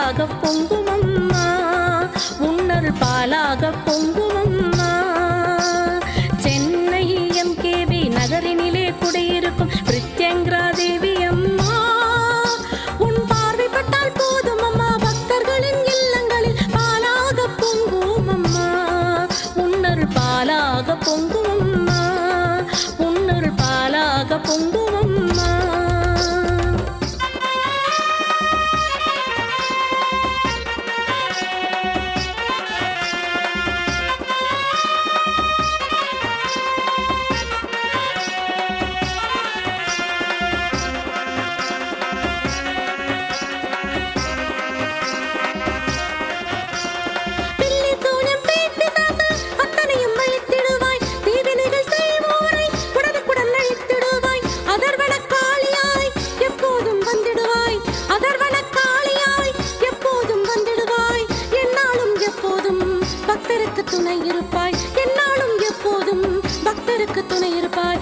பாலாக பொங்குமம்மா உன்னருள் பாலாக பொங்குமம்மா சென்னை எம்கேவி நகரினிலே குடியிருக்கும் பிரித்யங்கரா தேவி அம்மா உன் பார்வைப்பட்டால் போதும் அம்மா பக்தர்களின் இல்லங்களில் பாலாக பொங்குமம்மா உன்னருள் பாலாக பொங்குமம்மா உன்னருள் பாலாக பொங்குமம்மா பக்தருக்கு துணை இருப்பாய் என்னாலும் எப்போதும் பக்தருக்கு துணை இருப்பாய்